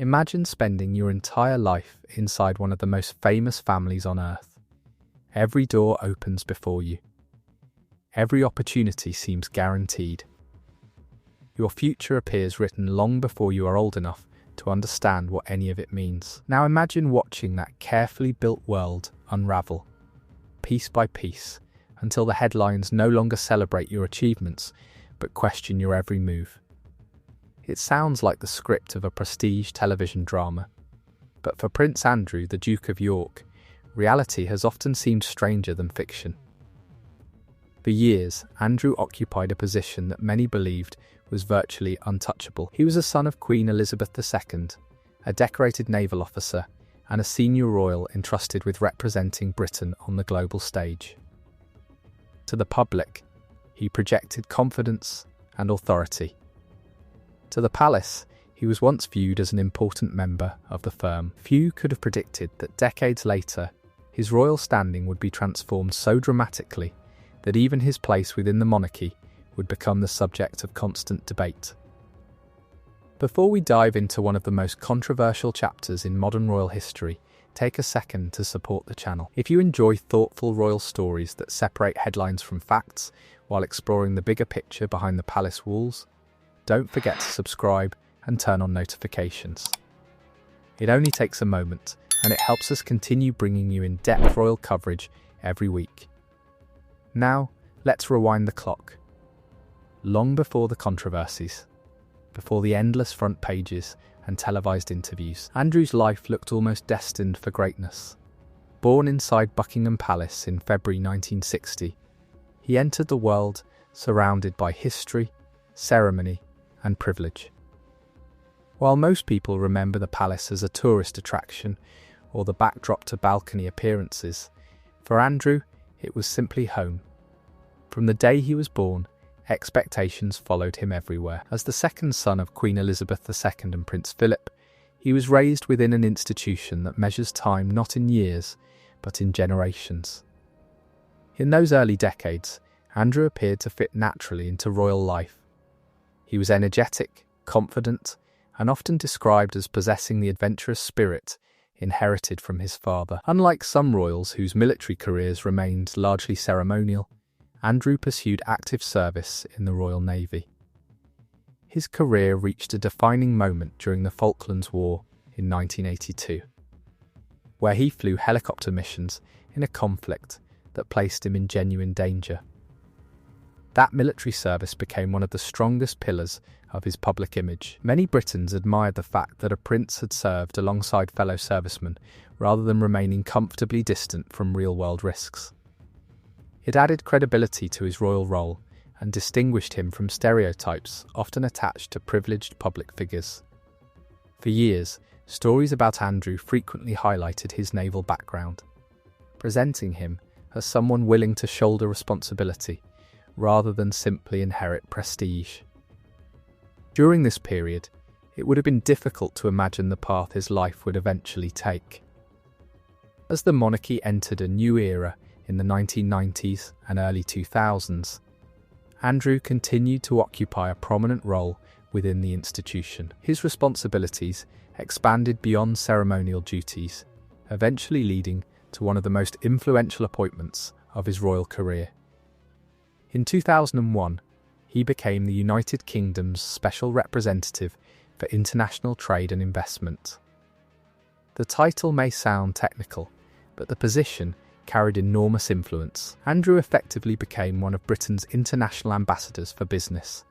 Imagine spending your entire life inside one of the most famous families on earth. Every door opens before you. Every opportunity seems guaranteed. Your future appears written long before you are old enough to understand what any of it means. Now imagine watching that carefully built world unravel, piece by piece, until the headlines no longer celebrate your achievements, but question your every move. It sounds like the script of a prestige television drama. But for Prince Andrew, the Duke of York, reality has often seemed stranger than fiction. For years, Andrew occupied a position that many believed was virtually untouchable. He was a son of Queen Elizabeth II, a decorated naval officer, and a senior royal entrusted with representing Britain on the global stage. To the public, he projected confidence and authority. To the palace, he was once viewed as an important member of the firm. Few could have predicted that decades later, his royal standing would be transformed so dramatically that even his place within the monarchy would become the subject of constant debate. Before we dive into one of the most controversial chapters in modern royal history, take a second to support the channel. If you enjoy thoughtful royal stories that separate headlines from facts while exploring the bigger picture behind the palace walls, don't forget to subscribe and turn on notifications. It only takes a moment, and it helps us continue bringing you in-depth royal coverage every week. Now, let's rewind the clock. Long before the controversies, before the endless front pages and televised interviews, Andrew's life looked almost destined for greatness. Born inside Buckingham Palace in February 1960, he entered the world surrounded by history, ceremony, and privilege. While most people remember the palace as a tourist attraction or the backdrop to balcony appearances, for Andrew, it was simply home. From the day he was born, expectations followed him everywhere. As the second son of Queen Elizabeth II and Prince Philip, he was raised within an institution that measures time not in years, but in generations. In those early decades, Andrew appeared to fit naturally into royal life. He was energetic, confident, and often described as possessing the adventurous spirit inherited from his father. Unlike some royals whose military careers remained largely ceremonial, Andrew pursued active service in the Royal Navy. His career reached a defining moment during the Falklands War in 1982, where he flew helicopter missions in a conflict that placed him in genuine danger. That military service became one of the strongest pillars of his public image. Many Britons admired the fact that a prince had served alongside fellow servicemen rather than remaining comfortably distant from real-world risks. It added credibility to his royal role and distinguished him from stereotypes often attached to privileged public figures. For years, stories about Andrew frequently highlighted his naval background, presenting him as someone willing to shoulder responsibility rather than simply inherit prestige. During this period, it would have been difficult to imagine the path his life would eventually take. As the monarchy entered a new era in the 1990s and early 2000s, Andrew continued to occupy a prominent role within the institution. His responsibilities expanded beyond ceremonial duties, eventually leading to one of the most influential appointments of his royal career. In 2001, he became the United Kingdom's Special Representative for International Trade and Investment. The title may sound technical, but the position carried enormous influence. Andrew effectively became one of Britain's international ambassadors for business.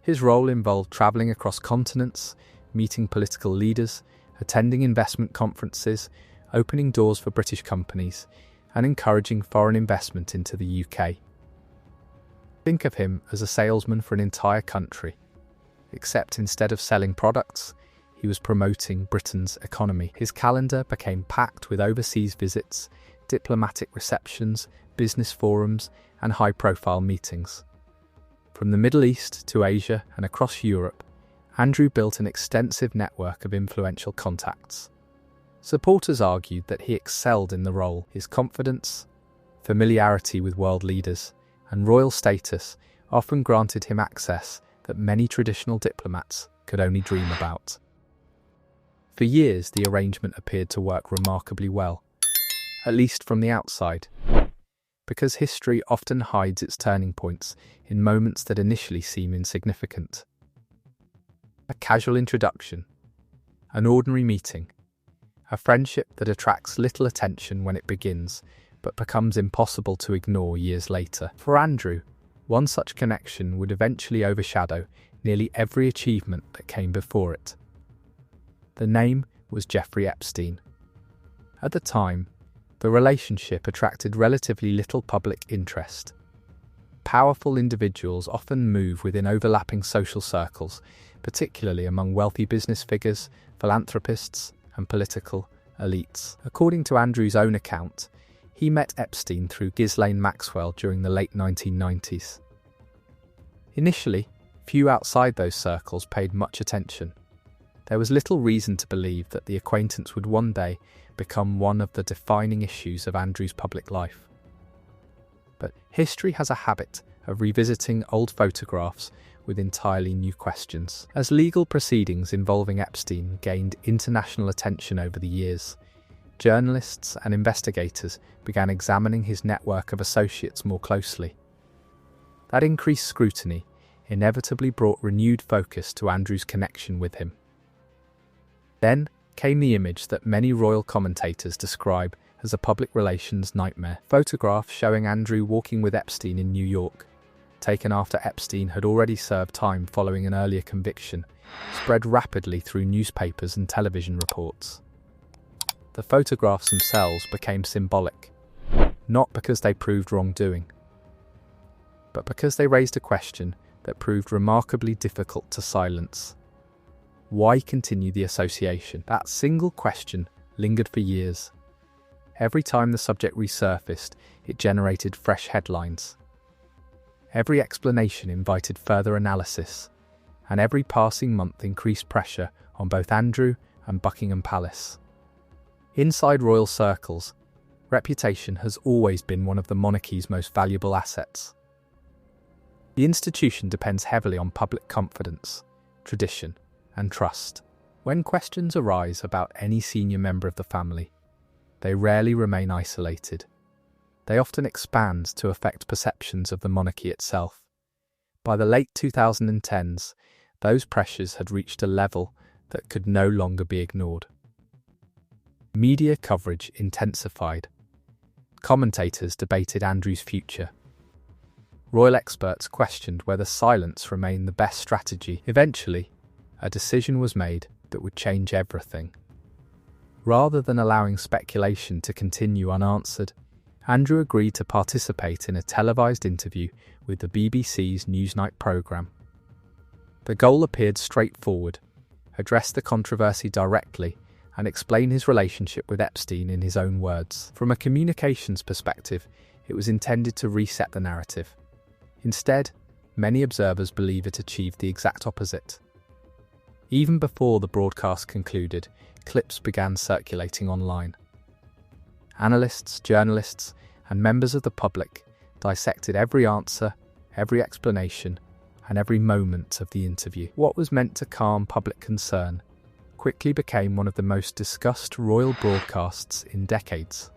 His role involved travelling across continents, meeting political leaders, attending investment conferences, opening doors for British companies, and encouraging foreign investment into the UK. Think of him as a salesman for an entire country, except instead of selling products, he was promoting Britain's economy. His calendar became packed with overseas visits, diplomatic receptions, business forums, and high-profile meetings. From the Middle East to Asia and across Europe, Andrew built an extensive network of influential contacts. Supporters argued that he excelled in the role. His confidence, familiarity with world leaders, and royal status often granted him access that many traditional diplomats could only dream about. For years, the arrangement appeared to work remarkably well, at least from the outside, because history often hides its turning points in moments that initially seem insignificant. A casual introduction, an ordinary meeting, a friendship that attracts little attention when it begins, but becomes impossible to ignore years later. For Andrew, one such connection would eventually overshadow nearly every achievement that came before it. The name was Jeffrey Epstein. At the time, the relationship attracted relatively little public interest. Powerful individuals often move within overlapping social circles, particularly among wealthy business figures, philanthropists, and political elites. According to Andrew's own account, he met Epstein through Ghislaine Maxwell during the late 1990s. Initially, few outside those circles paid much attention. There was little reason to believe that the acquaintance would one day become one of the defining issues of Andrew's public life. But history has a habit of revisiting old photographs with entirely new questions. As legal proceedings involving Epstein gained international attention over the years, journalists and investigators began examining his network of associates more closely. That increased scrutiny inevitably brought renewed focus to Andrew's connection with him. Then came the image that many royal commentators describe as a public relations nightmare. Photographs showing Andrew walking with Epstein in New York, taken after Epstein had already served time following an earlier conviction, spread rapidly through newspapers and television reports. The photographs themselves became symbolic, not because they proved wrongdoing, but because they raised a question that proved remarkably difficult to silence. Why continue the association? That single question lingered for years. Every time the subject resurfaced, it generated fresh headlines. Every explanation invited further analysis, and every passing month increased pressure on both Andrew and Buckingham Palace. Inside royal circles, reputation has always been one of the monarchy's most valuable assets. The institution depends heavily on public confidence, tradition, and trust. When questions arise about any senior member of the family, they rarely remain isolated. They often expand to affect perceptions of the monarchy itself. By the late 2010s, those pressures had reached a level that could no longer be ignored. Media coverage intensified. Commentators debated Andrew's future. Royal experts questioned whether silence remained the best strategy. Eventually, a decision was made that would change everything. Rather than allowing speculation to continue unanswered, Andrew agreed to participate in a televised interview with the BBC's Newsnight programme. The goal appeared straightforward: address the controversy directly and explain his relationship with Epstein in his own words. From a communications perspective, it was intended to reset the narrative. Instead, many observers believe it achieved the exact opposite. Even before the broadcast concluded, clips began circulating online. Analysts, journalists, and members of the public dissected every answer, every explanation, and every moment of the interview. What was meant to calm public concern quickly became one of the most discussed royal broadcasts in decades.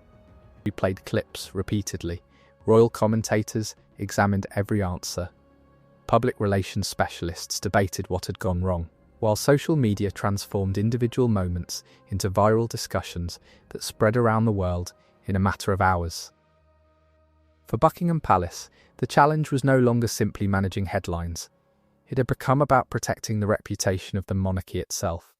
We played clips repeatedly. Royal commentators examined every answer. Public relations specialists debated what had gone wrong, while social media transformed individual moments into viral discussions that spread around the world in a matter of hours. For Buckingham Palace, the challenge was no longer simply managing headlines. It had become about protecting the reputation of the monarchy itself.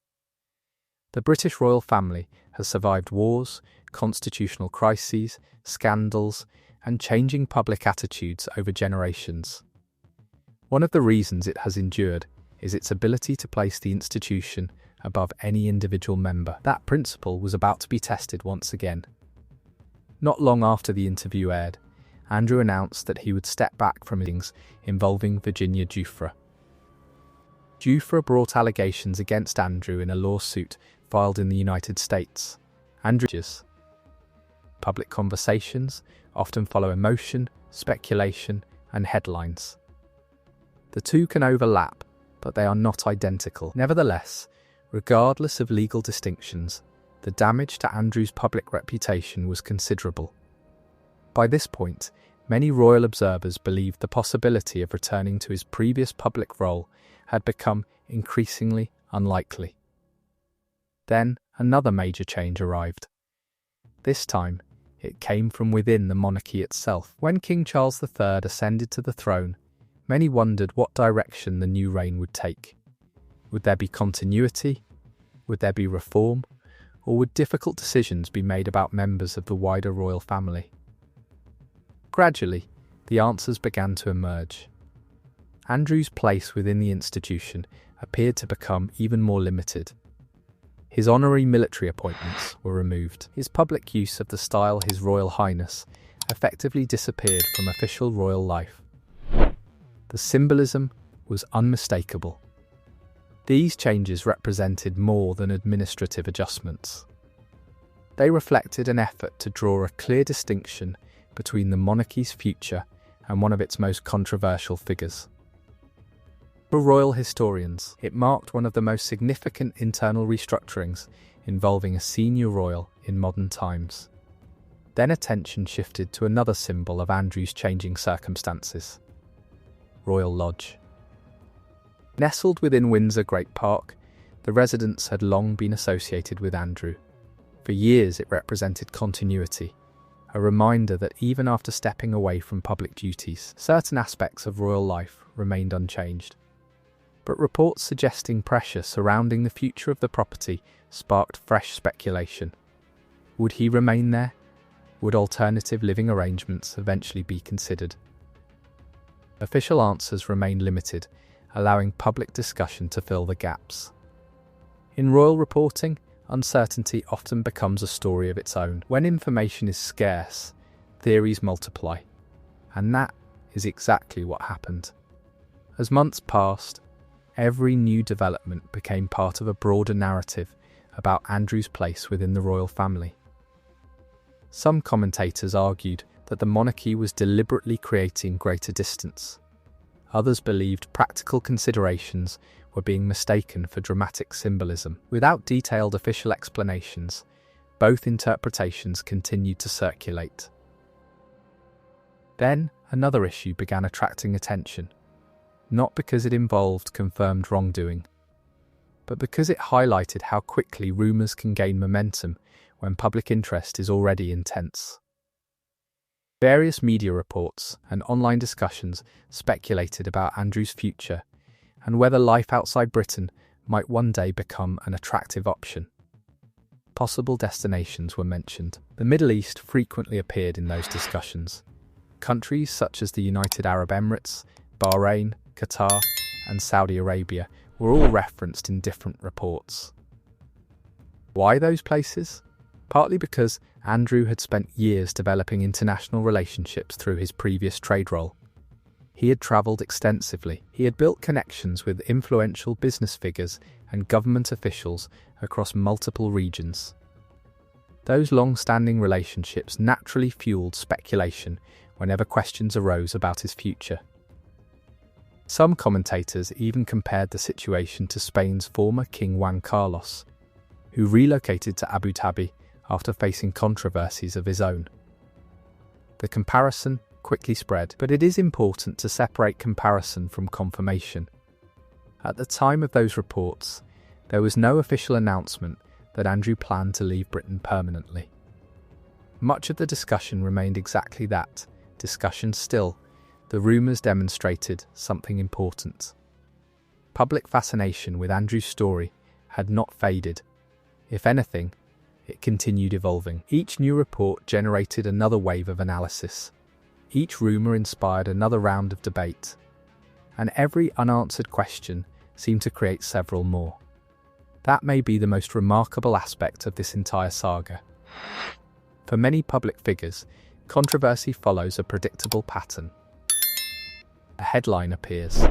The British royal family has survived wars, constitutional crises, scandals, and changing public attitudes over generations. One of the reasons it has endured is its ability to place the institution above any individual member. That principle was about to be tested once again. Not long after the interview aired, Andrew announced that he would step back from meetings involving Virginia Giuffre. Giuffre brought allegations against Andrew in a lawsuit filed in the United States. Andrew's public conversations often follow emotion, speculation, and headlines. The two can overlap, but they are not identical. Nevertheless, Regardless of legal distinctions, the damage to Andrew's public reputation was considerable. By this point, many royal observers believed the possibility of returning to his previous public role had become increasingly unlikely. Then another major change arrived. This time, it came from within the monarchy itself. When King Charles III ascended to the throne, many wondered what direction the new reign would take. Would there be continuity? Would there be reform? Or would difficult decisions be made about members of the wider royal family? Gradually, the answers began to emerge. Andrew's place within the institution appeared to become even more limited. His honorary military appointments were removed. His public use of the style His Royal Highness effectively disappeared from official royal life. The symbolism was unmistakable. These changes represented more than administrative adjustments. They reflected an effort to draw a clear distinction between the monarchy's future and one of its most controversial figures. For royal historians, it marked one of the most significant internal restructurings involving a senior royal in modern times. Then attention shifted to another symbol of Andrew's changing circumstances: Royal Lodge. Nestled within Windsor Great Park, the residence had long been associated with Andrew. For years it represented continuity, a reminder that even after stepping away from public duties, certain aspects of royal life remained unchanged. But reports suggesting pressure surrounding the future of the property sparked fresh speculation. Would he remain there? Would alternative living arrangements eventually be considered? Official answers remained limited, allowing public discussion to fill the gaps. In royal reporting, uncertainty often becomes a story of its own. When information is scarce, theories multiply. And that is exactly what happened. As months passed, every new development became part of a broader narrative about Andrew's place within the royal family. Some commentators argued that the monarchy was deliberately creating greater distance. Others believed practical considerations were being mistaken for dramatic symbolism. Without detailed official explanations, both interpretations continued to circulate. Then another issue began attracting attention, not because it involved confirmed wrongdoing, but because it highlighted how quickly rumours can gain momentum when public interest is already intense. Various media reports and online discussions speculated about Andrew's future and whether life outside Britain might one day become an attractive option. Possible destinations were mentioned. The Middle East frequently appeared in those discussions. Countries such as the United Arab Emirates, Bahrain, Qatar, and Saudi Arabia were all referenced in different reports. Why those places? Partly because Andrew had spent years developing international relationships through his previous trade role. He had travelled extensively. He had built connections with influential business figures and government officials across multiple regions. Those long-standing relationships naturally fueled speculation whenever questions arose about his future. Some commentators even compared the situation to Spain's former King Juan Carlos, who relocated to Abu Dhabi after facing controversies of his own. The comparison quickly spread, but it is important to separate comparison from confirmation. At the time of those reports, there was no official announcement that Andrew planned to leave Britain permanently. Much of the discussion remained exactly that, discussion still. The rumours demonstrated something important. Public fascination with Andrew's story had not faded. If anything, it continued evolving. Each new report generated another wave of analysis. Each rumour inspired another round of debate. And every unanswered question seemed to create several more. That may be the most remarkable aspect of this entire saga. For many public figures, controversy follows a predictable pattern. A headline appears,